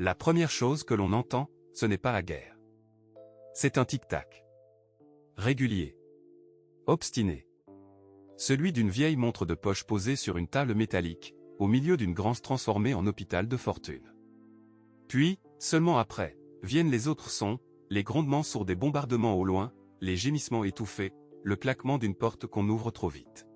La première chose que l'on entend, ce n'est pas la guerre. C'est un tic-tac. Régulier. Obstiné. Celui d'une vieille montre de poche posée sur une table métallique, au milieu d'une grange transformée en hôpital de fortune. Puis, seulement après, viennent les autres sons, les grondements sourds des bombardements au loin, les gémissements étouffés, le claquement d'une porte qu'on ouvre trop vite.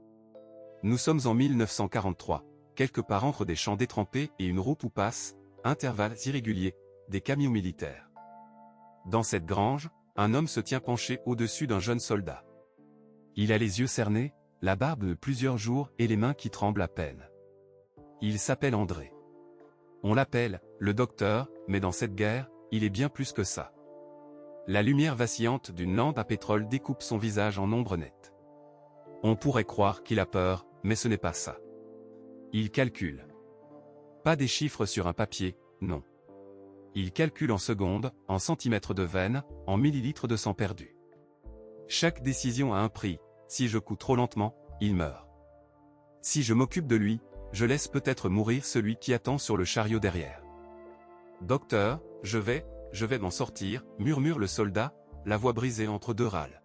Nous sommes en 1943, quelque part entre des champs détrempés et une route où passent, intervalles irréguliers, des camions militaires. Dans cette grange, un homme se tient penché au-dessus d'un jeune soldat. Il a les yeux cernés, la barbe de plusieurs jours et les mains qui tremblent à peine. Il s'appelle André. On l'appelle le docteur, mais dans cette guerre, il est bien plus que ça. La lumière vacillante d'une lampe à pétrole découpe son visage en ombre nette. On pourrait croire qu'il a peur, mais ce n'est pas ça. Il calcule. Pas des chiffres sur un papier, non. Il calcule en secondes, en centimètres de veine, en millilitres de sang perdu. Chaque décision a un prix. Si je couds trop lentement, il meurt. Si je m'occupe de lui, je laisse peut-être mourir celui qui attend sur le chariot derrière. Docteur, je vais m'en sortir, murmure le soldat, la voix brisée entre deux râles.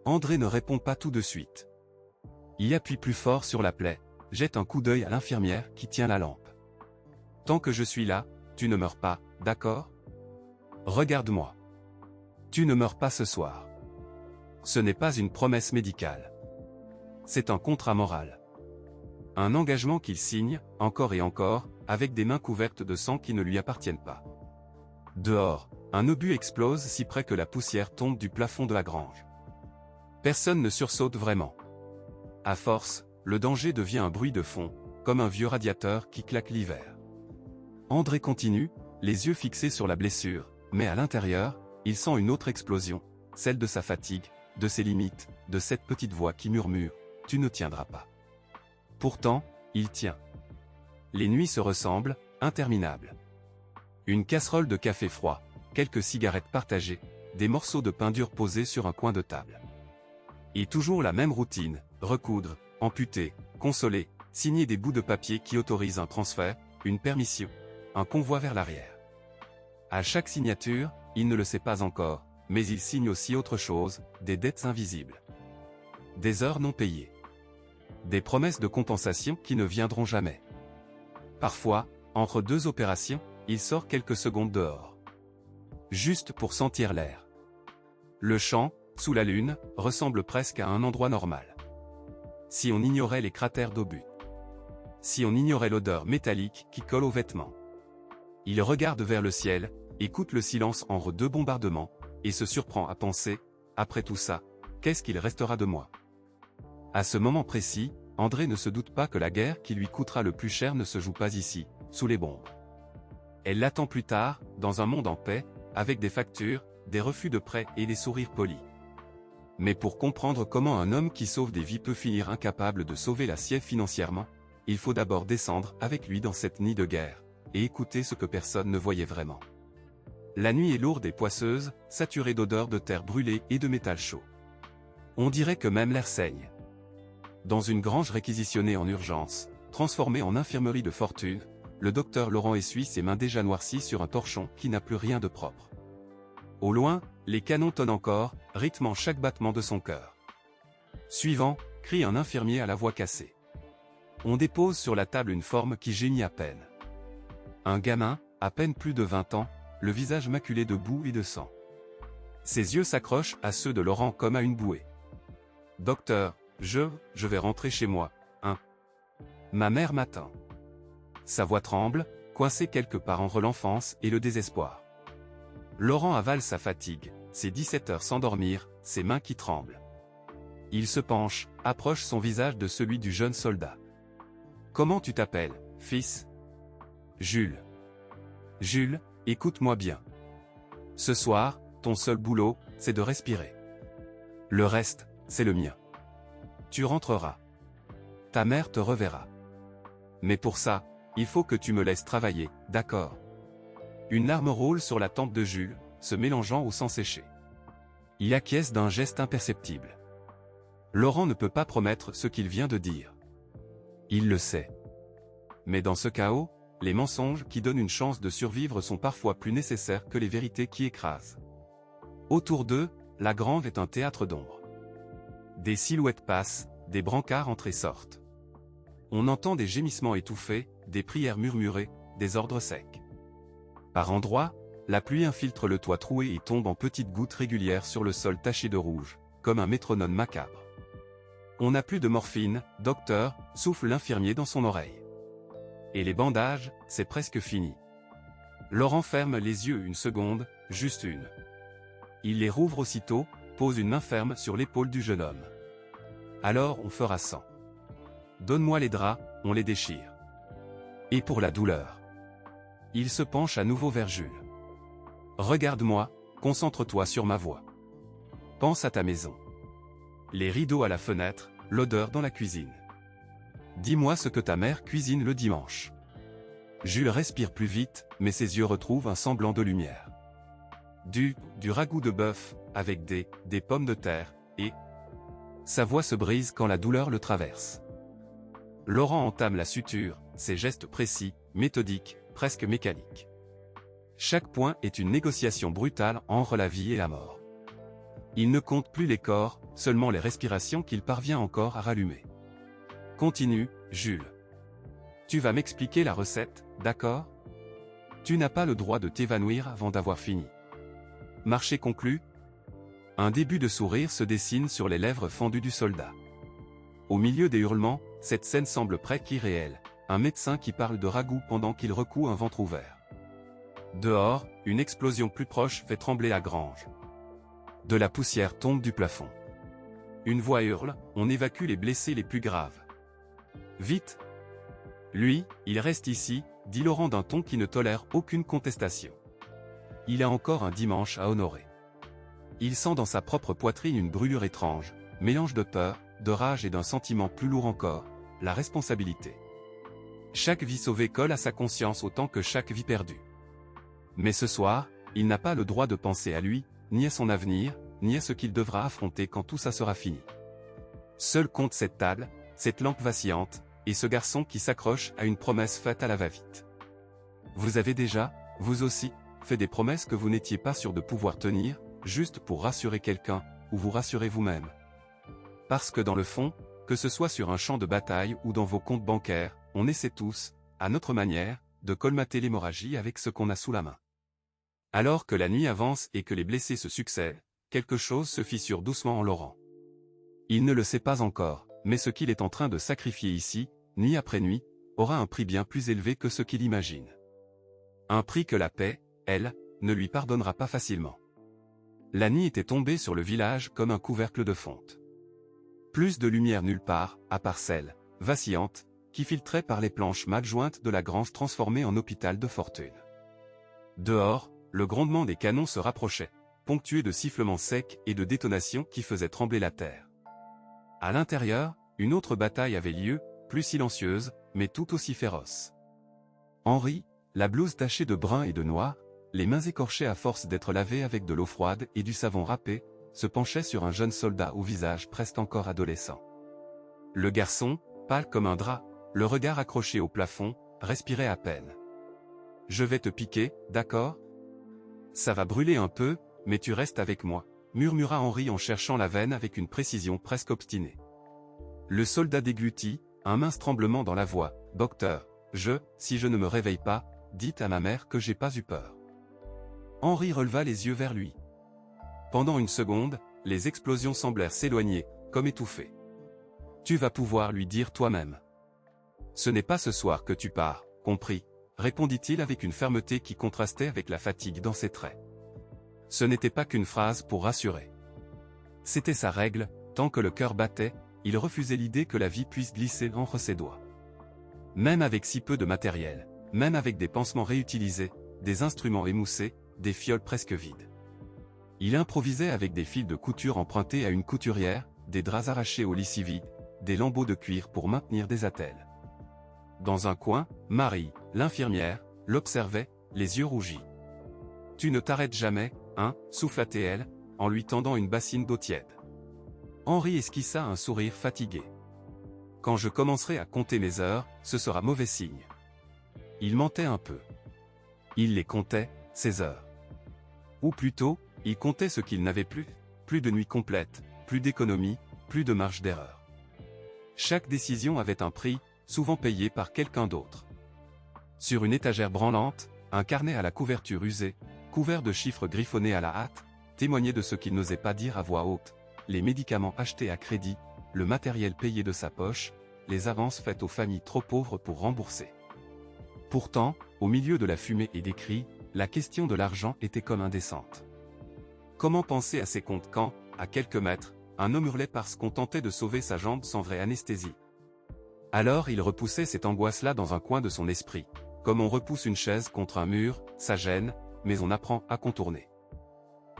André ne répond pas tout de suite. Il appuie plus fort sur la plaie, jette un coup d'œil à l'infirmière qui tient la lampe. Tant que je suis là, tu ne meurs pas, d'accord? Regarde-moi. Tu ne meurs pas ce soir. Ce n'est pas une promesse médicale. C'est un contrat moral. Un engagement qu'il signe, encore et encore, avec des mains couvertes de sang qui ne lui appartiennent pas. Dehors, un obus explose si près que la poussière tombe du plafond de la grange. Personne ne sursaute vraiment. À force, le danger devient un bruit de fond, comme un vieux radiateur qui claque l'hiver. André continue, les yeux fixés sur la blessure, mais à l'intérieur, il sent une autre explosion, celle de sa fatigue, de ses limites, de cette petite voix qui murmure « Tu ne tiendras pas ». Pourtant, il tient. Les nuits se ressemblent, interminables. Une casserole de café froid, quelques cigarettes partagées, des morceaux de pain dur posés sur un coin de table. Et toujours la même routine, recoudre, amputer, consoler, signer des bouts de papier qui autorisent un transfert, une permission, un convoi vers l'arrière. À chaque signature, il ne le sait pas encore, mais il signe aussi autre chose, des dettes invisibles. Des heures non payées. Des promesses de compensation qui ne viendront jamais. Parfois, entre deux opérations, il sort quelques secondes dehors. Juste pour sentir l'air. Le champ, sous la lune, ressemble presque à un endroit normal. Si on ignorait les cratères d'obus. Si on ignorait l'odeur métallique qui colle aux vêtements. Il regarde vers le ciel, écoute le silence entre deux bombardements, et se surprend à penser, après tout ça, qu'est-ce qu'il restera de moi? À ce moment précis, André ne se doute pas que la guerre qui lui coûtera le plus cher ne se joue pas ici, sous les bombes. Elle l'attend plus tard, dans un monde en paix, avec des factures, des refus de prêts et des sourires polis. Mais pour comprendre comment un homme qui sauve des vies peut finir incapable de sauver la sienne financièrement, il faut d'abord descendre avec lui dans cette nid de guerre, et écouter ce que personne ne voyait vraiment. La nuit est lourde et poisseuse, saturée d'odeurs de terre brûlée et de métal chaud. On dirait que même l'air saigne. Dans une grange réquisitionnée en urgence, transformée en infirmerie de fortune, le docteur Laurent essuie ses mains déjà noircies sur un torchon qui n'a plus rien de propre. Au loin, les canons tonnent encore, rythmant chaque battement de son cœur. Suivant, crie un infirmier à la voix cassée. On dépose sur la table une forme qui gémit à peine. Un gamin, à peine plus de 20 ans, le visage maculé de boue et de sang. Ses yeux s'accrochent à ceux de Laurent comme à une bouée. Docteur, je vais rentrer chez moi, hein. Ma mère m'attend. Sa voix tremble, coincée quelque part entre l'enfance et le désespoir. Laurent avale sa fatigue, ses 17 heures sans dormir, ses mains qui tremblent. Il se penche, approche son visage de celui du jeune soldat. Comment tu t'appelles, fils? Jules. Jules, écoute-moi bien. Ce soir, ton seul boulot, c'est de respirer. Le reste, c'est le mien. Tu rentreras. Ta mère te reverra. Mais pour ça, il faut que tu me laisses travailler, d'accord? Une larme roule sur la tempe de Jules, se mélangeant au sang séché. Il acquiesce d'un geste imperceptible. Laurent ne peut pas promettre ce qu'il vient de dire. Il le sait. Mais dans ce chaos, les mensonges qui donnent une chance de survivre sont parfois plus nécessaires que les vérités qui écrasent. Autour d'eux, la grange est un théâtre d'ombre. Des silhouettes passent, des brancards entrent et sortent. On entend des gémissements étouffés, des prières murmurées, des ordres secs. Par endroits, la pluie infiltre le toit troué et tombe en petites gouttes régulières sur le sol taché de rouge, comme un métronome macabre. On n'a plus de morphine, docteur, souffle l'infirmier dans son oreille. Et les bandages, c'est presque fini. Laurent ferme les yeux une seconde, juste une. Il les rouvre aussitôt, pose une main ferme sur l'épaule du jeune homme. Alors on fera 100. Donne-moi les draps, on les déchire. Et pour la douleur. Il se penche à nouveau vers Jules. Regarde-moi, concentre-toi sur ma voix. Pense à ta maison. Les rideaux à la fenêtre, l'odeur dans la cuisine. Dis-moi ce que ta mère cuisine le dimanche. Jules respire plus vite, mais ses yeux retrouvent un semblant de lumière. Du ragoût de bœuf, avec des pommes de terre, et... Sa voix se brise quand la douleur le traverse. Laurent entame la suture, ses gestes précis, méthodiques, presque mécaniques. Chaque point est une négociation brutale entre la vie et la mort. Il ne compte plus les corps, seulement les respirations qu'il parvient encore à rallumer. Continue, Jules. Tu vas m'expliquer la recette, d'accord? Tu n'as pas le droit de t'évanouir avant d'avoir fini. Marché conclu? Un début de sourire se dessine sur les lèvres fendues du soldat. Au milieu des hurlements, cette scène semble presque irréelle. Un médecin qui parle de ragoût pendant qu'il recoue un ventre ouvert. Dehors, une explosion plus proche fait trembler la grange. De la poussière tombe du plafond. Une voix hurle, on évacue les blessés les plus graves. Vite! Lui, il reste ici, dit Laurent d'un ton qui ne tolère aucune contestation. Il a encore un dimanche à honorer. Il sent dans sa propre poitrine une brûlure étrange, mélange de peur, de rage et d'un sentiment plus lourd encore, la responsabilité. Chaque vie sauvée colle à sa conscience autant que chaque vie perdue. Mais ce soir, il n'a pas le droit de penser à lui, ni à son avenir, ni à ce qu'il devra affronter quand tout ça sera fini. Seul compte cette table, cette lampe vacillante, et ce garçon qui s'accroche à une promesse faite à la va-vite. Vous avez déjà, vous aussi, fait des promesses que vous n'étiez pas sûr de pouvoir tenir, juste pour rassurer quelqu'un, ou vous rassurer vous-même. Parce que dans le fond, que ce soit sur un champ de bataille ou dans vos comptes bancaires, on essaie tous, à notre manière, de colmater l'hémorragie avec ce qu'on a sous la main. Alors que la nuit avance et que les blessés se succèdent, quelque chose se fissure doucement en Laurent. Il ne le sait pas encore, mais ce qu'il est en train de sacrifier ici, nuit après nuit, aura un prix bien plus élevé que ce qu'il imagine. Un prix que la paix, elle, ne lui pardonnera pas facilement. La nuit était tombée sur le village comme un couvercle de fonte. Plus de lumière nulle part, à part celle, vacillante, qui filtrait par les planches mal jointes de la grange transformée en hôpital de fortune. Dehors, le grondement des canons se rapprochait, ponctué de sifflements secs et de détonations qui faisaient trembler la terre. À l'intérieur, une autre bataille avait lieu, plus silencieuse, mais tout aussi féroce. Henri, la blouse tachée de brun et de noir, les mains écorchées à force d'être lavées avec de l'eau froide et du savon râpé, se penchait sur un jeune soldat au visage presque encore adolescent. Le garçon, pâle comme un drap, le regard accroché au plafond, respirait à peine. « Je vais te piquer, d'accord? Ça va brûler un peu, mais tu restes avec moi, » murmura Henri en cherchant la veine avec une précision presque obstinée. Le soldat déglutit, un mince tremblement dans la voix. « Docteur, si je ne me réveille pas, dites à ma mère que j'ai pas eu peur. » Henri releva les yeux vers lui. Pendant une seconde, les explosions semblèrent s'éloigner, comme étouffées. « Tu vas pouvoir lui dire toi-même. Ce n'est pas ce soir que tu pars, compris, répondit-il avec une fermeté qui contrastait avec la fatigue dans ses traits. Ce n'était pas qu'une phrase pour rassurer. C'était sa règle, tant que le cœur battait, il refusait l'idée que la vie puisse glisser entre ses doigts. Même avec si peu de matériel, même avec des pansements réutilisés, des instruments émoussés, des fioles presque vides. Il improvisait avec des fils de couture empruntés à une couturière, des draps arrachés au lit vide, des lambeaux de cuir pour maintenir des attelles. Dans un coin, Marie, l'infirmière, l'observait, les yeux rougis. « Tu ne t'arrêtes jamais, hein » souffla-t-elle, en lui tendant une bassine d'eau tiède. Henri esquissa un sourire fatigué. « Quand je commencerai à compter mes heures, ce sera mauvais signe. » Il mentait un peu. Il les comptait, ses heures. Ou plutôt, il comptait ce qu'il n'avait plus. Plus de nuit complète, plus d'économie, plus de marge d'erreur. Chaque décision avait un prix, souvent payé par quelqu'un d'autre. Sur une étagère branlante, un carnet à la couverture usée, couvert de chiffres griffonnés à la hâte, témoignait de ce qu'il n'osait pas dire à voix haute, les médicaments achetés à crédit, le matériel payé de sa poche, les avances faites aux familles trop pauvres pour rembourser. Pourtant, au milieu de la fumée et des cris, la question de l'argent était comme indécente. Comment penser à ces comptes quand, à quelques mètres, un homme hurlait parce qu'on tentait de sauver sa jambe sans vraie anesthésie? Alors il repoussait cette angoisse-là dans un coin de son esprit. Comme on repousse une chaise contre un mur, ça gêne, mais on apprend à contourner.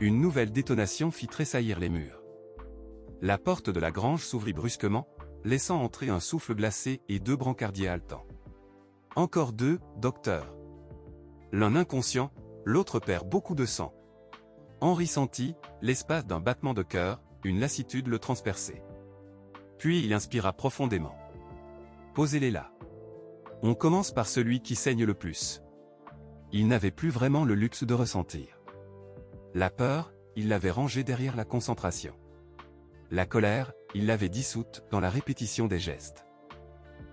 Une nouvelle détonation fit tressaillir les murs. La porte de la grange s'ouvrit brusquement, laissant entrer un souffle glacé et 2 brancardiers haletants. Encore 2, docteur. L'un inconscient, l'autre perd beaucoup de sang. Henri sentit, l'espace d'un battement de cœur, une lassitude le transpercer. Puis il inspira profondément. Posez-les là. On commence par celui qui saigne le plus. Il n'avait plus vraiment le luxe de ressentir. La peur, il l'avait rangée derrière la concentration. La colère, il l'avait dissoute dans la répétition des gestes.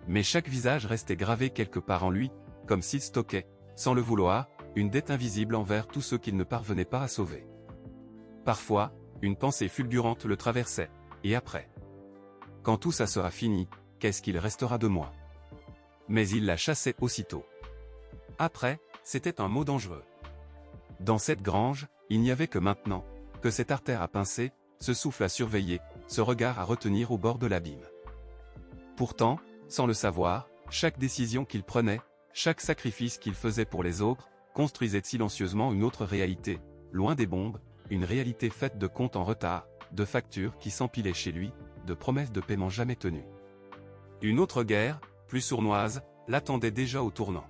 Mais chaque visage restait gravé quelque part en lui, comme s'il stockait, sans le vouloir, une dette invisible envers tous ceux qu'il ne parvenait pas à sauver. Parfois, une pensée fulgurante le traversait, et après? Quand tout ça sera fini, qu'est-ce qu'il restera de moi? Mais il la chassait aussitôt. Après, c'était un mot dangereux. Dans cette grange, il n'y avait que maintenant, que cette artère à pincer, ce souffle à surveiller, ce regard à retenir au bord de l'abîme. Pourtant, sans le savoir, chaque décision qu'il prenait, chaque sacrifice qu'il faisait pour les autres, construisait silencieusement une autre réalité, loin des bombes, une réalité faite de comptes en retard, de factures qui s'empilaient chez lui, de promesses de paiement jamais tenues. Une autre guerre, plus sournoise, l'attendait déjà au tournant.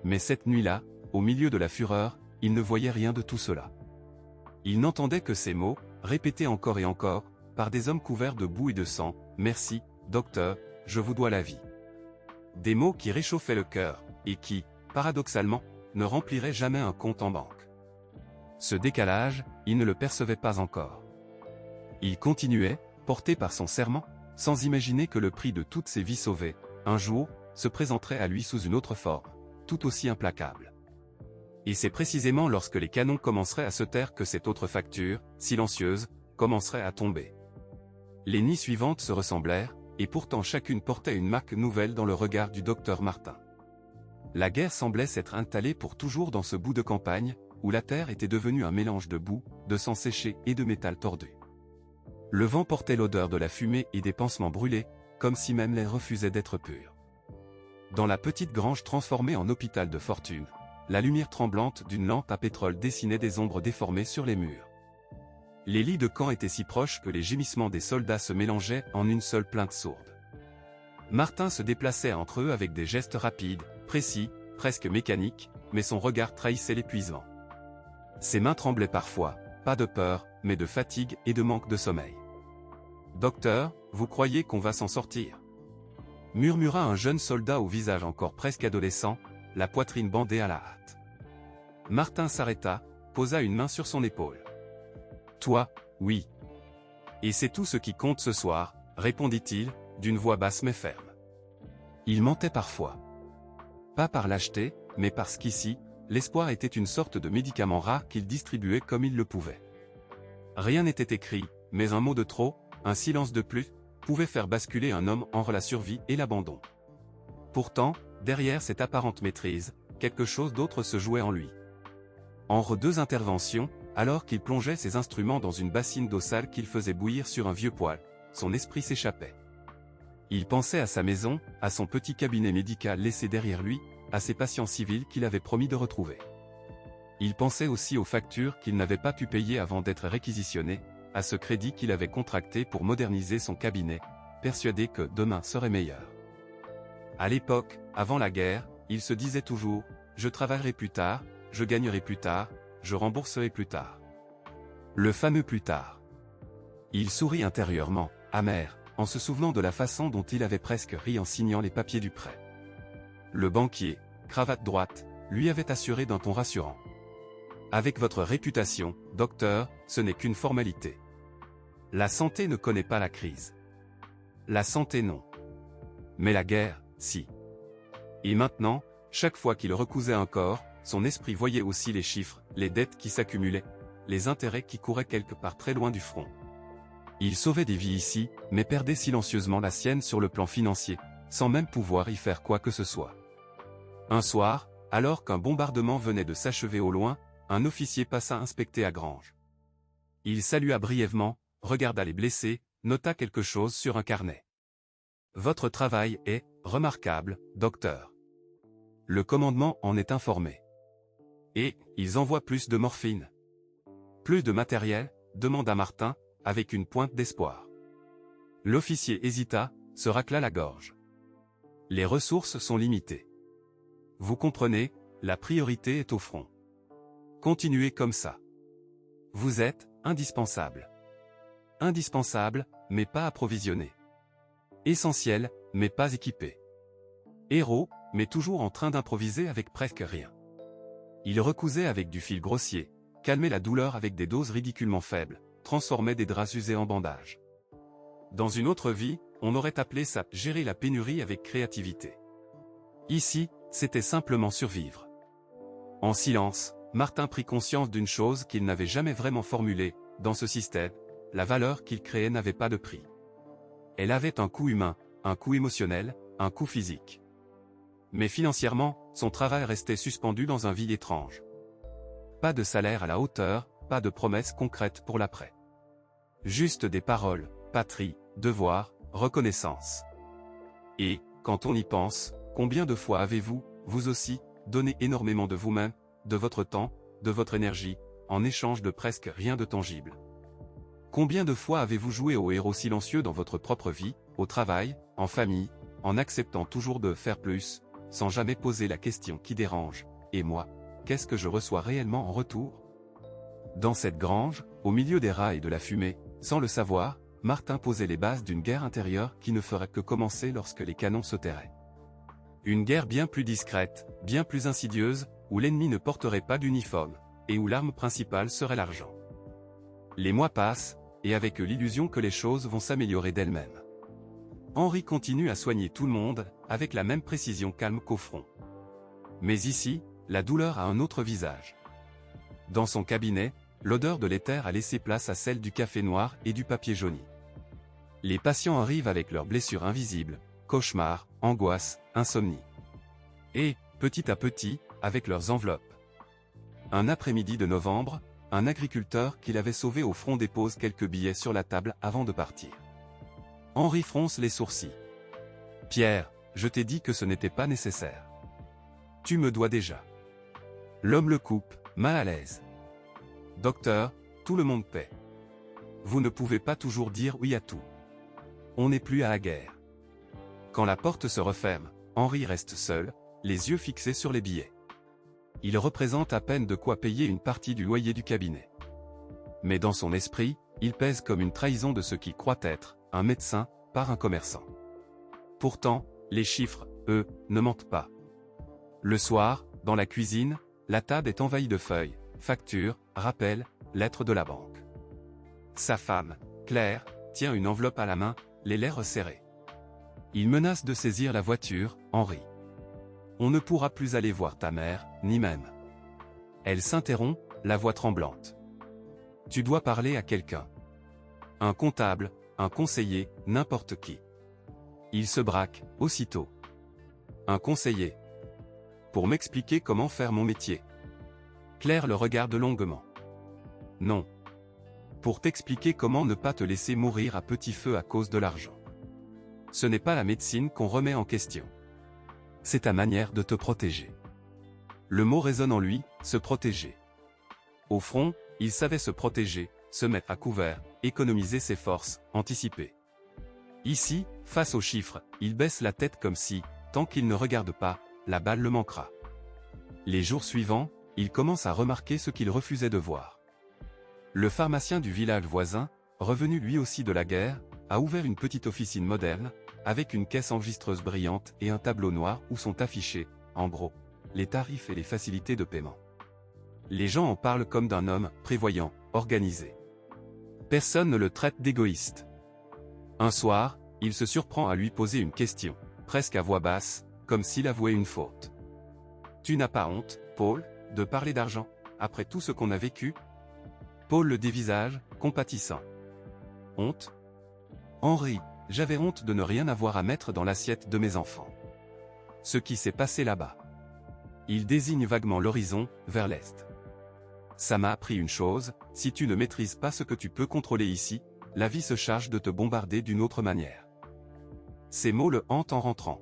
Mais cette nuit-là, au milieu de la fureur, il ne voyait rien de tout cela. Il n'entendait que ces mots, répétés encore et encore, par des hommes couverts de boue et de sang, « Merci, docteur, je vous dois la vie ». Des mots qui réchauffaient le cœur, et qui, paradoxalement, ne rempliraient jamais un compte en banque. Ce décalage, il ne le percevait pas encore. Il continuait, porté par son serment, sans imaginer que le prix de toutes ces vies sauvées, un jour, se présenterait à lui sous une autre forme, tout aussi implacable. Et c'est précisément lorsque les canons commenceraient à se taire que cette autre facture, silencieuse, commencerait à tomber. Les nuits suivantes se ressemblèrent, et pourtant chacune portait une marque nouvelle dans le regard du docteur Martin. La guerre semblait s'être installée pour toujours dans ce bout de campagne, où la terre était devenue un mélange de boue, de sang séché et de métal tordu. Le vent portait l'odeur de la fumée et des pansements brûlés, comme si même l'air refusait d'être pur. Dans la petite grange transformée en hôpital de fortune, la lumière tremblante d'une lampe à pétrole dessinait des ombres déformées sur les murs. Les lits de camp étaient si proches que les gémissements des soldats se mélangeaient en une seule plainte sourde. Martin se déplaçait entre eux avec des gestes rapides, précis, presque mécaniques, mais son regard trahissait l'épuisement. Ses mains tremblaient parfois, pas de peur, mais de fatigue et de manque de sommeil. « Docteur, vous croyez qu'on va s'en sortir ?» murmura un jeune soldat au visage encore presque adolescent, la poitrine bandée à la hâte. Martin s'arrêta, posa une main sur son épaule. « Toi, oui. Et c'est tout ce qui compte ce soir, » répondit-il, d'une voix basse mais ferme. Il mentait parfois. Pas par lâcheté, mais parce qu'ici, l'espoir était une sorte de médicament rare qu'il distribuait comme il le pouvait. Rien n'était écrit, mais un mot de trop, un silence de plus, pouvait faire basculer un homme entre la survie et l'abandon. Pourtant, derrière cette apparente maîtrise, quelque chose d'autre se jouait en lui. Entre 2 interventions, alors qu'il plongeait ses instruments dans une bassine d'eau sale qu'il faisait bouillir sur un vieux poêle, son esprit s'échappait. Il pensait à sa maison, à son petit cabinet médical laissé derrière lui, à ses patients civils qu'il avait promis de retrouver. Il pensait aussi aux factures qu'il n'avait pas pu payer avant d'être réquisitionné, à ce crédit qu'il avait contracté pour moderniser son cabinet, persuadé que demain serait meilleur. À l'époque, avant la guerre, il se disait toujours « Je travaillerai plus tard, je gagnerai plus tard, je rembourserai plus tard. » Le fameux plus tard. Il sourit intérieurement, amer, en se souvenant de la façon dont il avait presque ri en signant les papiers du prêt. Le banquier, cravate droite, lui avait assuré d'un ton rassurant. Avec votre réputation, docteur, ce n'est qu'une formalité. La santé ne connaît pas la crise. La santé non. Mais la guerre, si. Et maintenant, chaque fois qu'il recousait un corps, son esprit voyait aussi les chiffres, les dettes qui s'accumulaient, les intérêts qui couraient quelque part très loin du front. Il sauvait des vies ici, mais perdait silencieusement la sienne sur le plan financier, sans même pouvoir y faire quoi que ce soit. Un soir, alors qu'un bombardement venait de s'achever au loin, un officier passa inspecter à Grange. Il salua brièvement, regarda les blessés, nota quelque chose sur un carnet. « Votre travail est remarquable, docteur. Le commandement en est informé. Et, ils envoient plus de morphine. Plus de matériel, demanda Martin, avec une pointe d'espoir. L'officier hésita, se racla la gorge. Les ressources sont limitées. Vous comprenez, la priorité est au front. Continuez comme ça. Vous êtes indispensable. Indispensable, mais pas approvisionné. Essentiel, mais pas équipé. Héros, mais toujours en train d'improviser avec presque rien. Il recousait avec du fil grossier, calmait la douleur avec des doses ridiculement faibles, transformait des draps usés en bandages. Dans une autre vie, on aurait appelé ça « gérer la pénurie avec créativité ». Ici, c'était simplement survivre. En silence, Martin prit conscience d'une chose qu'il n'avait jamais vraiment formulée, dans ce système, la valeur qu'il créait n'avait pas de prix. Elle avait un coût humain, un coût émotionnel, un coût physique. Mais financièrement, son travail restait suspendu dans un vide étrange. Pas de salaire à la hauteur, pas de promesses concrètes pour l'après. Juste des paroles, patrie, devoir, reconnaissance. Et, quand on y pense, combien de fois avez-vous, vous aussi, donné énormément de vous-même, de votre temps, de votre énergie, en échange de presque rien de tangible? Combien de fois avez-vous joué au héros silencieux dans votre propre vie, au travail, en famille, en acceptant toujours de faire plus, sans jamais poser la question qui dérange, et moi, qu'est-ce que je reçois réellement en retour? Dans cette grange, au milieu des rats et de la fumée, sans le savoir, Martin posait les bases d'une guerre intérieure qui ne ferait que commencer lorsque les canons se tairaient. Une guerre bien plus discrète, bien plus insidieuse, où l'ennemi ne porterait pas d'uniforme, et où l'arme principale serait l'argent. Les mois passent, et avec eux l'illusion que les choses vont s'améliorer d'elles-mêmes. Henri continue à soigner tout le monde, avec la même précision calme qu'au front. Mais ici, la douleur a un autre visage. Dans son cabinet, l'odeur de l'éther a laissé place à celle du café noir et du papier jauni. Les patients arrivent avec leurs blessures invisibles, cauchemars, angoisses, insomnie. Et, petit à petit, avec leurs enveloppes. Un après-midi de novembre, un agriculteur qu'il avait sauvé au front dépose quelques billets sur la table avant de partir. Henri fronce les sourcils. « Pierre, je t'ai dit que ce n'était pas nécessaire. Tu me dois déjà. » L'homme le coupe, mal à l'aise. « Docteur, tout le monde paie. Vous ne pouvez pas toujours dire oui à tout. On n'est plus à la guerre. » Quand la porte se referme, Henri reste seul, les yeux fixés sur les billets. Il représente à peine de quoi payer une partie du loyer du cabinet. Mais dans son esprit, il pèse comme une trahison de ce qu'il croit être, un médecin, par un commerçant. Pourtant, les chiffres, eux, ne mentent pas. Le soir, dans la cuisine, la table est envahie de feuilles, factures, rappels, lettres de la banque. Sa femme, Claire, tient une enveloppe à la main, les lèvres serrées. Il menace de saisir la voiture, Henri. On ne pourra plus aller voir ta mère, ni même. Elle s'interrompt, la voix tremblante. Tu dois parler à quelqu'un. Un comptable, un conseiller, n'importe qui. Il se braque, aussitôt. Un conseiller. Pour m'expliquer comment faire mon métier. Claire le regarde longuement. Non. Pour t'expliquer comment ne pas te laisser mourir à petit feu à cause de l'argent. Ce n'est pas la médecine qu'on remet en question. C'est ta manière de te protéger. Le mot résonne en lui, se protéger. Au front, il savait se protéger, se mettre à couvert, économiser ses forces, anticiper. Ici, face aux chiffres, il baisse la tête comme si, tant qu'il ne regarde pas, la balle le manquera. Les jours suivants, il commence à remarquer ce qu'il refusait de voir. Le pharmacien du village voisin, revenu lui aussi de la guerre, a ouvert une petite officine moderne, avec une caisse enregistreuse brillante et un tableau noir où sont affichés, en gros, les tarifs et les facilités de paiement. Les gens en parlent comme d'un homme prévoyant, organisé. Personne ne le traite d'égoïste. Un soir, il se surprend à lui poser une question, presque à voix basse, comme s'il avouait une faute. « Tu n'as pas honte, Paul, de parler d'argent, après tout ce qu'on a vécu ?» Paul le dévisage, compatissant. « Honte ? Henri, j'avais honte de ne rien avoir à mettre dans l'assiette de mes enfants. Ce qui s'est passé là-bas. » Il désigne vaguement l'horizon, vers l'est. « Ça m'a appris une chose, si tu ne maîtrises pas ce que tu peux contrôler ici, la vie se charge de te bombarder d'une autre manière. » Ces mots le hantent en rentrant.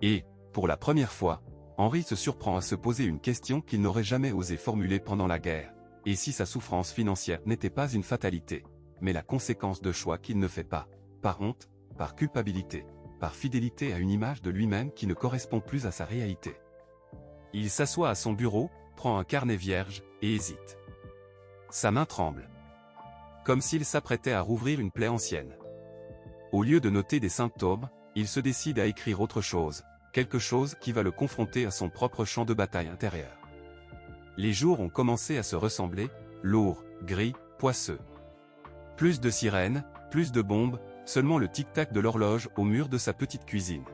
Et, pour la première fois, Henri se surprend à se poser une question qu'il n'aurait jamais osé formuler pendant la guerre. Et si sa souffrance financière n'était pas une fatalité, mais la conséquence de choix qu'il ne fait pas, par honte, par culpabilité, par fidélité à une image de lui-même qui ne correspond plus à sa réalité. Il s'assoit à son bureau, prend un carnet vierge, et hésite. Sa main tremble. Comme s'il s'apprêtait à rouvrir une plaie ancienne. Au lieu de noter des symptômes, il se décide à écrire autre chose, quelque chose qui va le confronter à son propre champ de bataille intérieur. Les jours ont commencé à se ressembler, lourds, gris, poisseux. Plus de sirènes, plus de bombes, seulement le tic-tac de l'horloge au mur de sa petite cuisine.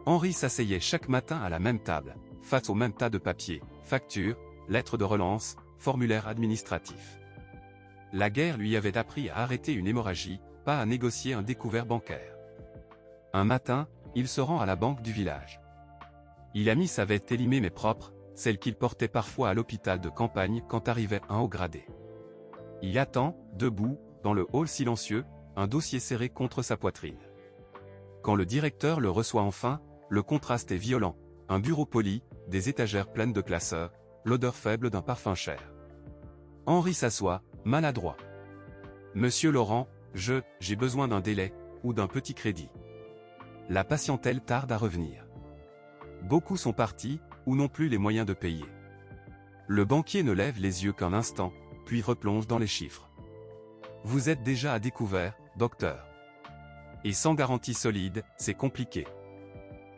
Henri s'asseyait chaque matin à la même table, face au même tas de papiers, factures, lettres de relance, formulaires administratifs. La guerre lui avait appris à arrêter une hémorragie, pas à négocier un découvert bancaire. Un matin, il se rend à la banque du village. Il a mis sa veste élimée mais propre, celle qu'il portait parfois à l'hôpital de campagne quand arrivait un haut gradé. Il attend, debout, dans le hall silencieux, un dossier serré contre sa poitrine. Quand le directeur le reçoit enfin, le contraste est violent, un bureau poli, des étagères pleines de classeurs, l'odeur faible d'un parfum cher. Henri s'assoit, maladroit. « Monsieur Laurent, j'ai besoin d'un délai, ou d'un petit crédit. » La patientèle tarde à revenir. Beaucoup sont partis, ou n'ont plus les moyens de payer. Le banquier ne lève les yeux qu'un instant, puis replonge dans les chiffres. « Vous êtes déjà à découvert, docteur. Et sans garantie solide, c'est compliqué. »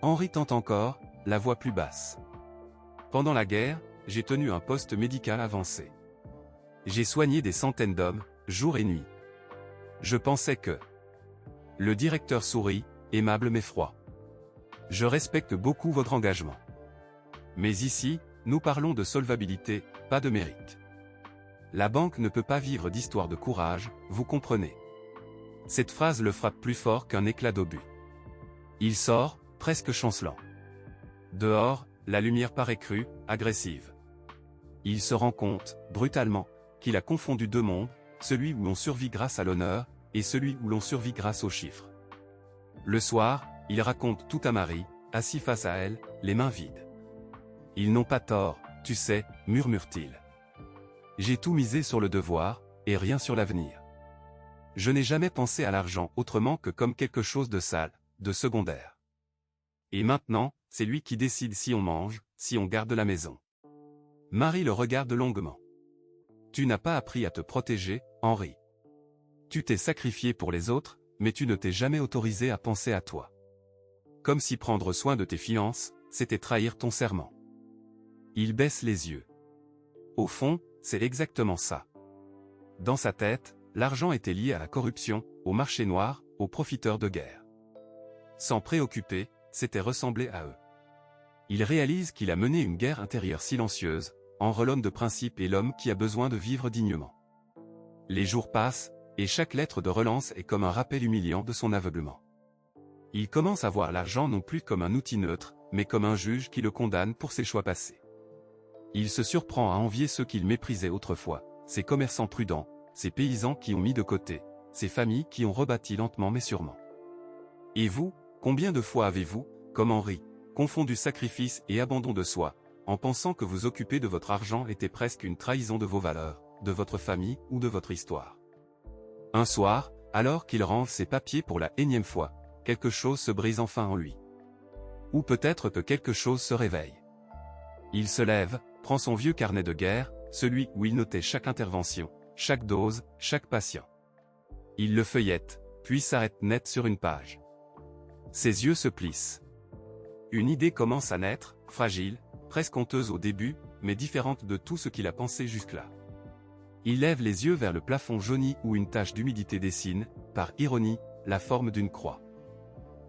Henri tente encore, la voix plus basse. « Pendant la guerre, j'ai tenu un poste médical avancé. J'ai soigné des centaines d'hommes, jour et nuit. Je pensais que... » Le directeur sourit, aimable mais froid. « Je respecte beaucoup votre engagement. Mais ici, nous parlons de solvabilité, pas de mérite. La banque ne peut pas vivre d'histoires de courage, vous comprenez. » Cette phrase le frappe plus fort qu'un éclat d'obus. Il sort, presque chancelant. Dehors, la lumière paraît crue, agressive. Il se rend compte, brutalement, qu'il a confondu deux mondes, celui où l'on survit grâce à l'honneur, et celui où l'on survit grâce aux chiffres. Le soir, il raconte tout à Marie, assis face à elle, les mains vides. « Ils n'ont pas tort, tu sais, murmure-t-il. J'ai tout misé sur le devoir, et rien sur l'avenir. Je n'ai jamais pensé à l'argent autrement que comme quelque chose de sale, de secondaire. Et maintenant, c'est lui qui décide si on mange, si on garde la maison. » Marie le regarde longuement. « Tu n'as pas appris à te protéger, Henri. Tu t'es sacrifié pour les autres, mais tu ne t'es jamais autorisé à penser à toi. Comme si prendre soin de tes finances, c'était trahir ton serment. » Il baisse les yeux. Au fond, c'est exactement ça. Dans sa tête, l'argent était lié à la corruption, au marché noir, aux profiteurs de guerre. S'en préoccuper, c'était ressembler à eux. Il réalise qu'il a mené une guerre intérieure silencieuse, entre l'homme de principe et l'homme qui a besoin de vivre dignement. Les jours passent, et chaque lettre de relance est comme un rappel humiliant de son aveuglement. Il commence à voir l'argent non plus comme un outil neutre, mais comme un juge qui le condamne pour ses choix passés. Il se surprend à envier ceux qu'il méprisait autrefois, ces commerçants prudents, ces paysans qui ont mis de côté, ces familles qui ont rebâti lentement mais sûrement. Et vous, combien de fois avez-vous, comme Henri, confondu sacrifice et abandon de soi, en pensant que vous occuper de votre argent était presque une trahison de vos valeurs, de votre famille ou de votre histoire. Un soir, alors qu'il range ses papiers pour la énième fois, quelque chose se brise enfin en lui. Ou peut-être que quelque chose se réveille. Il se lève, prend son vieux carnet de guerre, celui où il notait chaque intervention, chaque dose, chaque patient. Il le feuillette, puis s'arrête net sur une page. Ses yeux se plissent. Une idée commence à naître, fragile, presque honteuse au début, mais différente de tout ce qu'il a pensé jusque-là. Il lève les yeux vers le plafond jauni où une tache d'humidité dessine, par ironie, la forme d'une croix.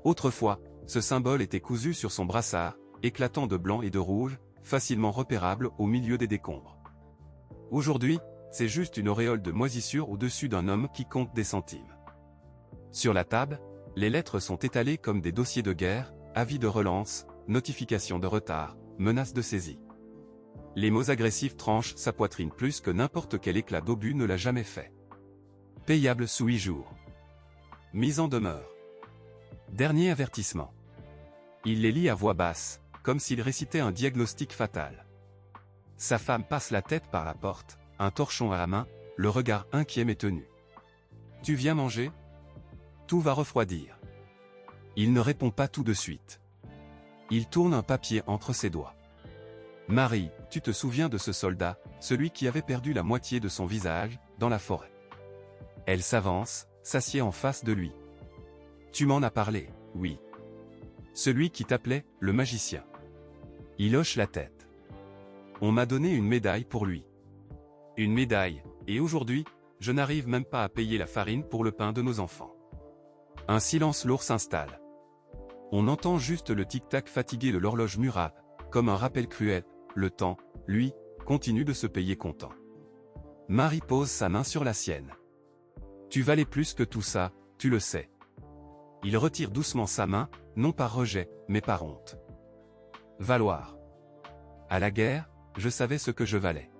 Autrefois, ce symbole était cousu sur son brassard, éclatant de blanc et de rouge, facilement repérable au milieu des décombres. Aujourd'hui, c'est juste une auréole de moisissure au-dessus d'un homme qui compte des centimes. Sur la table, les lettres sont étalées comme des dossiers de guerre, avis de relance, notifications de retard, menaces de saisie. Les mots agressifs tranchent sa poitrine plus que n'importe quel éclat d'obus ne l'a jamais fait. Payable sous 8 jours. Mise en demeure. Dernier avertissement. Il les lit à voix basse, comme s'il récitait un diagnostic fatal. Sa femme passe la tête par la porte, un torchon à la main, le regard inquiet mais tenu. « Tu viens manger ? Tout va refroidir. » Il ne répond pas tout de suite. Il tourne un papier entre ses doigts. « Marie, tu te souviens de ce soldat, celui qui avait perdu la moitié de son visage, dans la forêt ?» Elle s'avance, s'assied en face de lui. « Tu m'en as parlé, oui. Celui qui t'appelait, le magicien. » Il hoche la tête. « On m'a donné une médaille pour lui. Une médaille, et aujourd'hui, je n'arrive même pas à payer la farine pour le pain de nos enfants. » Un silence lourd s'installe. On entend juste le tic-tac fatigué de l'horloge murale, comme un rappel cruel. Le temps, lui, continue de se payer comptant. Marie pose sa main sur la sienne. « Tu valais plus que tout ça, tu le sais. » Il retire doucement sa main, non par rejet, mais par honte. « Valoir. À la guerre, je savais ce que je valais.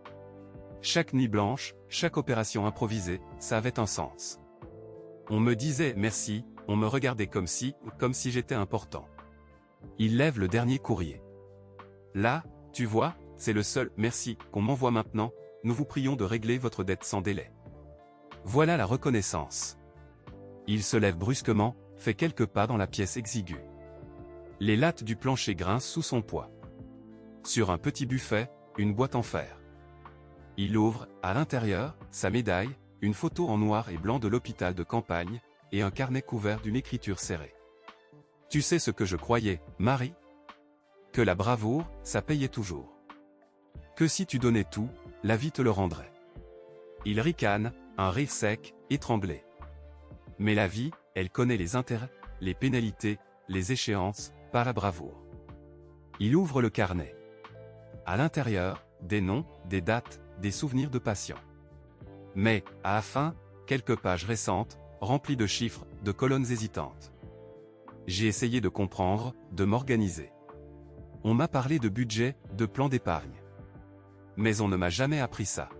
Chaque nuit blanche, chaque opération improvisée, ça avait un sens. On me disait merci, on me regardait comme si j'étais important. » Il lève le dernier courrier. « Là, tu vois, c'est le seul « merci » qu'on m'envoie maintenant, nous vous prions de régler votre dette sans délai. » Voilà la reconnaissance. Il se lève brusquement, fait quelques pas dans la pièce exiguë. Les lattes du plancher grincent sous son poids. Sur un petit buffet, une boîte en fer. Il ouvre, à l'intérieur, sa médaille, une photo en noir et blanc de l'hôpital de campagne, et un carnet couvert d'une écriture serrée. « Tu sais ce que je croyais, Marie ? Que la bravoure, ça payait toujours. Que si tu donnais tout, la vie te le rendrait. » Il ricane, un rire sec, étranglé. Mais la vie, elle connaît les intérêts, les pénalités, les échéances, pas la bravoure. Il ouvre le carnet. À l'intérieur, des noms, des dates, des souvenirs de patients. Mais, à la fin, quelques pages récentes, remplies de chiffres, de colonnes hésitantes. J'ai essayé de comprendre, de m'organiser. On m'a parlé de budget, de plan d'épargne. Mais on ne m'a jamais appris ça.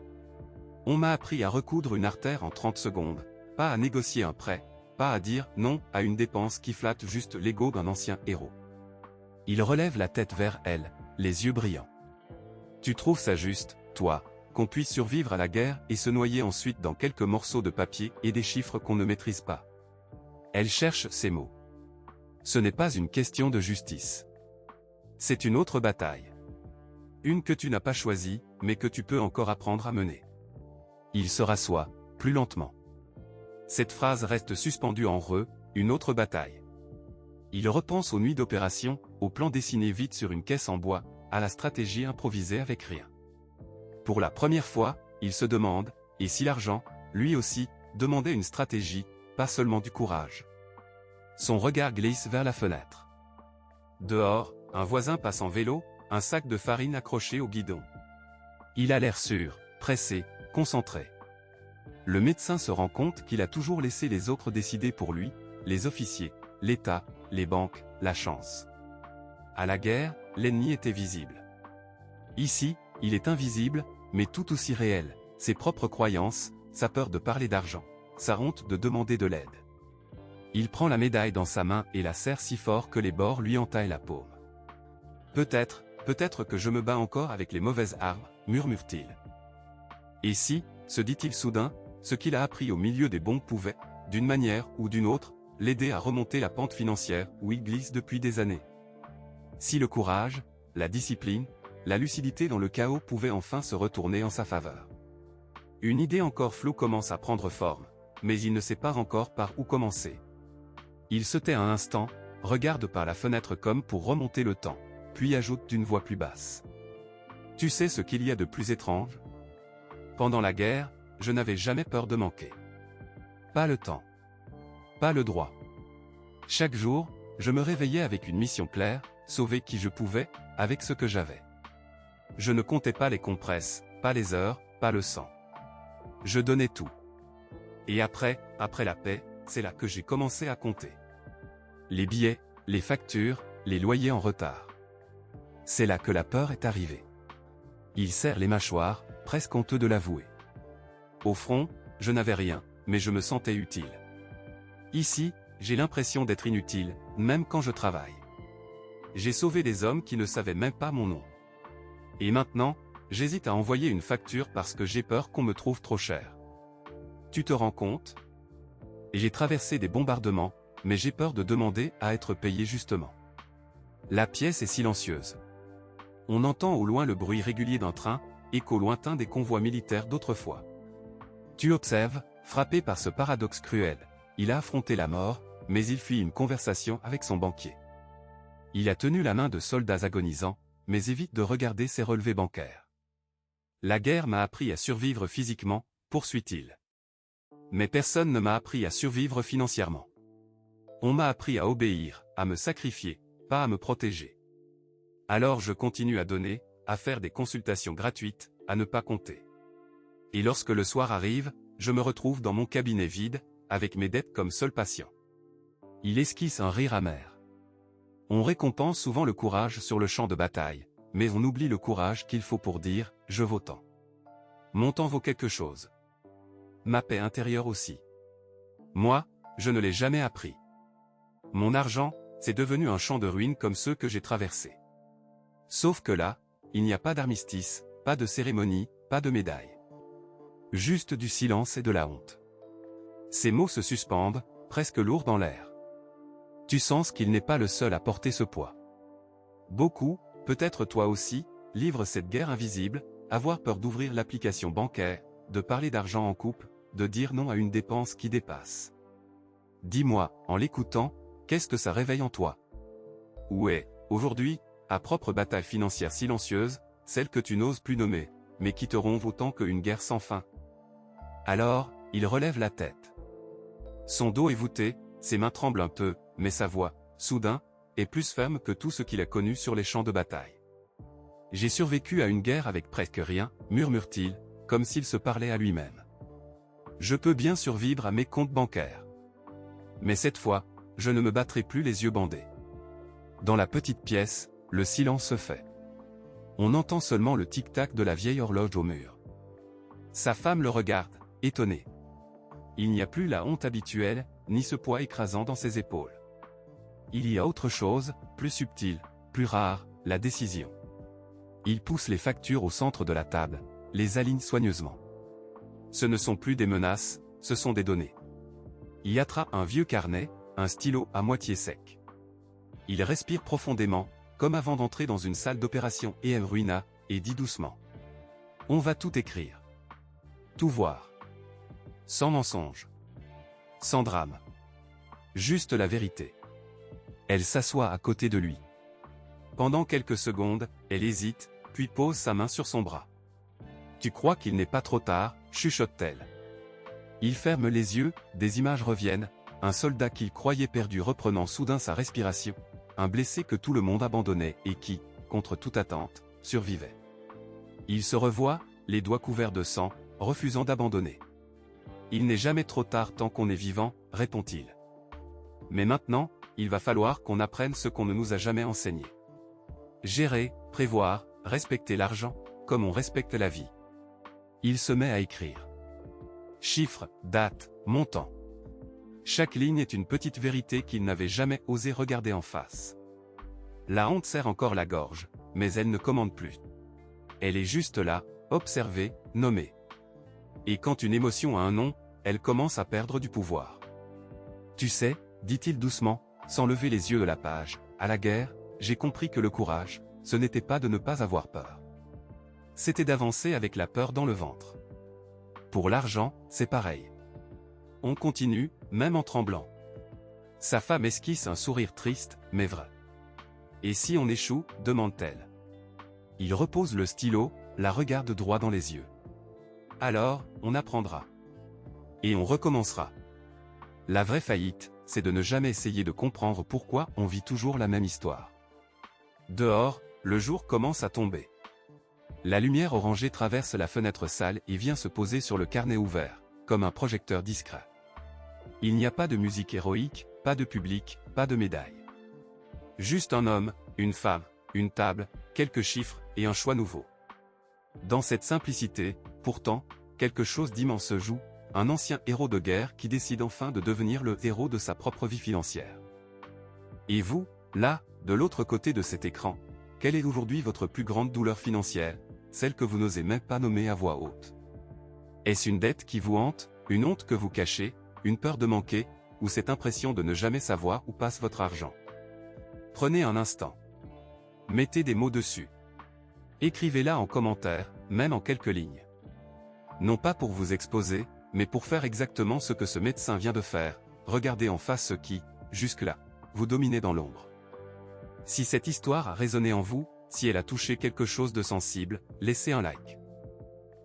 On m'a appris à recoudre une artère en 30 secondes, pas à négocier un prêt, pas à dire non à une dépense qui flatte juste l'ego d'un ancien héros. Il relève la tête vers elle, les yeux brillants. Tu trouves ça juste, toi, qu'on puisse survivre à la guerre et se noyer ensuite dans quelques morceaux de papier et des chiffres qu'on ne maîtrise pas? Elle cherche ses mots. Ce n'est pas une question de justice. C'est une autre bataille. Une que tu n'as pas choisie, mais que tu peux encore apprendre à mener. Il se rassoit, plus lentement. Cette phrase reste suspendue en re, une autre bataille. Il repense aux nuits d'opération, au plan dessiné vite sur une caisse en bois, à la stratégie improvisée avec rien. Pour la première fois, il se demande, et si l'argent, lui aussi, demandait une stratégie, pas seulement du courage. Son regard glisse vers la fenêtre. Dehors, un voisin passe en vélo, un sac de farine accroché au guidon. Il a l'air sûr, pressé, concentré. Le médecin se rend compte qu'il a toujours laissé les autres décider pour lui, les officiers, l'État, les banques, la chance. À la guerre, l'ennemi était visible. Ici, il est invisible, mais tout aussi réel, ses propres croyances, sa peur de parler d'argent, sa honte de demander de l'aide. Il prend la médaille dans sa main et la serre si fort que les bords lui entaillent la paume. Peut-être que je me bats encore avec les mauvaises armes, murmure-t-il. Et si, se dit-il soudain, ce qu'il a appris au milieu des bombes pouvait, d'une manière ou d'une autre, l'aider à remonter la pente financière où il glisse depuis des années. Si le courage, la discipline, la lucidité dans le chaos pouvaient enfin se retourner en sa faveur. Une idée encore floue commence à prendre forme, mais il ne sait pas encore par où commencer. Il se tait un instant, regarde par la fenêtre comme pour remonter le temps, puis ajoute d'une voix plus basse. Tu sais ce qu'il y a de plus étrange? Pendant la guerre, je n'avais jamais peur de manquer. Pas le temps. Pas le droit. Chaque jour, je me réveillais avec une mission claire, sauver qui je pouvais, avec ce que j'avais. Je ne comptais pas les compresses, pas les heures, pas le sang. Je donnais tout. Et après la paix, c'est là que j'ai commencé à compter. Les billets, les factures, les loyers en retard. C'est là que la peur est arrivée. Il serre les mâchoires, presque honteux de l'avouer. Au front, je n'avais rien, mais je me sentais utile. Ici, j'ai l'impression d'être inutile, même quand je travaille. J'ai sauvé des hommes qui ne savaient même pas mon nom. Et maintenant, j'hésite à envoyer une facture parce que j'ai peur qu'on me trouve trop cher. Tu te rends compte? Et j'ai traversé des bombardements, mais j'ai peur de demander à être payé justement. La pièce est silencieuse. On entend au loin le bruit régulier d'un train, écho lointain des convois militaires d'autrefois. Tu observes, frappé par ce paradoxe cruel. Il a affronté la mort, mais il fuit une conversation avec son banquier. Il a tenu la main de soldats agonisants, mais évite de regarder ses relevés bancaires. La guerre m'a appris à survivre physiquement, poursuit-il. Mais personne ne m'a appris à survivre financièrement. On m'a appris à obéir, à me sacrifier, pas à me protéger. Alors je continue à donner, à faire des consultations gratuites, à ne pas compter. Et lorsque le soir arrive, je me retrouve dans mon cabinet vide, avec mes dettes comme seul patient. Il esquisse un rire amer. On récompense souvent le courage sur le champ de bataille, mais on oublie le courage qu'il faut pour dire « je vaux tant ». Mon temps vaut quelque chose. Ma paix intérieure aussi. Moi, je ne l'ai jamais appris. Mon argent, c'est devenu un champ de ruines comme ceux que j'ai traversés. Sauf que là, il n'y a pas d'armistice, pas de cérémonie, pas de médaille. Juste du silence et de la honte. Ces mots se suspendent, presque lourds dans l'air. Tu sens qu'il n'est pas le seul à porter ce poids. Beaucoup, peut-être toi aussi, livrent cette guerre invisible, avoir peur d'ouvrir l'application bancaire, de parler d'argent en couple, de dire non à une dépense qui dépasse. Dis-moi, en l'écoutant, qu'est-ce que ça réveille en toi? Où est, aujourd'hui, à propre bataille financière silencieuse, celle que tu n'oses plus nommer, mais qui te ronve autant qu'une guerre sans fin? Alors, il relève la tête. Son dos est voûté, ses mains tremblent un peu, mais sa voix, soudain, est plus ferme que tout ce qu'il a connu sur les champs de bataille. J'ai survécu à une guerre avec presque rien, murmure-t-il, comme s'il se parlait à lui-même. Je peux bien survivre à mes comptes bancaires. Mais cette fois, je ne me battrai plus les yeux bandés. Dans la petite pièce, le silence se fait. On entend seulement le tic-tac de la vieille horloge au mur. Sa femme le regarde, étonnée. Il n'y a plus la honte habituelle, ni ce poids écrasant dans ses épaules. Il y a autre chose, plus subtil, plus rare, la décision. Il pousse les factures au centre de la table, les aligne soigneusement. Ce ne sont plus des menaces, ce sont des données. Il attrape un vieux carnet, un stylo à moitié sec. Il respire profondément, comme avant d'entrer dans une salle d'opération EM Ruina, et dit doucement. On va tout écrire. Tout voir. Sans mensonge. Sans drame. Juste la vérité. Elle s'assoit à côté de lui. Pendant quelques secondes, elle hésite, puis pose sa main sur son bras. Tu crois qu'il n'est pas trop tard, chuchote-t-elle. Il ferme les yeux, des images reviennent, un soldat qu'il croyait perdu reprenant soudain sa respiration, un blessé que tout le monde abandonnait et qui, contre toute attente, survivait. Il se revoit, les doigts couverts de sang, refusant d'abandonner. Il n'est jamais trop tard tant qu'on est vivant, répond-il. Mais maintenant, il va falloir qu'on apprenne ce qu'on ne nous a jamais enseigné. Gérer, prévoir, respecter l'argent, comme on respecte la vie. Il se met à écrire. Chiffres, dates, montants. Chaque ligne est une petite vérité qu'il n'avait jamais osé regarder en face. La honte serre encore la gorge, mais elle ne commande plus. Elle est juste là, observée, nommée. Et quand une émotion a un nom, elle commence à perdre du pouvoir. Tu sais, dit-il doucement, sans lever les yeux de la page, à la guerre, j'ai compris que le courage, ce n'était pas de ne pas avoir peur. C'était d'avancer avec la peur dans le ventre. Pour l'argent, c'est pareil. On continue, même en tremblant. Sa femme esquisse un sourire triste, mais vrai. Et si on échoue, demande-t-elle. Il repose le stylo, la regarde droit dans les yeux. Alors, on apprendra. Et on recommencera. La vraie faillite, c'est de ne jamais essayer de comprendre pourquoi on vit toujours la même histoire. Dehors, le jour commence à tomber. La lumière orangée traverse la fenêtre sale et vient se poser sur le carnet ouvert, comme un projecteur discret. Il n'y a pas de musique héroïque, pas de public, pas de médaille. Juste un homme, une femme, une table, quelques chiffres et un choix nouveau. Dans cette simplicité, pourtant, quelque chose d'immense se joue, un ancien héros de guerre qui décide enfin de devenir le héros de sa propre vie financière. Et vous, là, de l'autre côté de cet écran, quelle est aujourd'hui votre plus grande douleur financière, celle que vous n'osez même pas nommer à voix haute? Est-ce une dette qui vous hante, une honte que vous cachez, une peur de manquer, ou cette impression de ne jamais savoir où passe votre argent? Prenez un instant. Mettez des mots dessus. Écrivez-la en commentaire, même en quelques lignes. Non pas pour vous exposer, mais pour faire exactement ce que ce médecin vient de faire, regardez en face ce qui, jusque-là, vous dominait dans l'ombre. Si cette histoire a résonné en vous, si elle a touché quelque chose de sensible, laissez un like.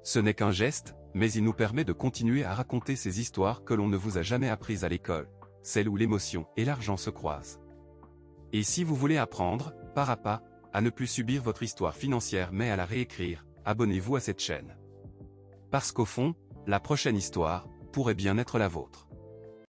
Ce n'est qu'un geste, mais il nous permet de continuer à raconter ces histoires que l'on ne vous a jamais apprises à l'école, celles où l'émotion et l'argent se croisent. Et si vous voulez apprendre, pas à pas, à ne plus subir votre histoire financière mais à la réécrire, abonnez-vous à cette chaîne. Parce qu'au fond, la prochaine histoire pourrait bien être la vôtre.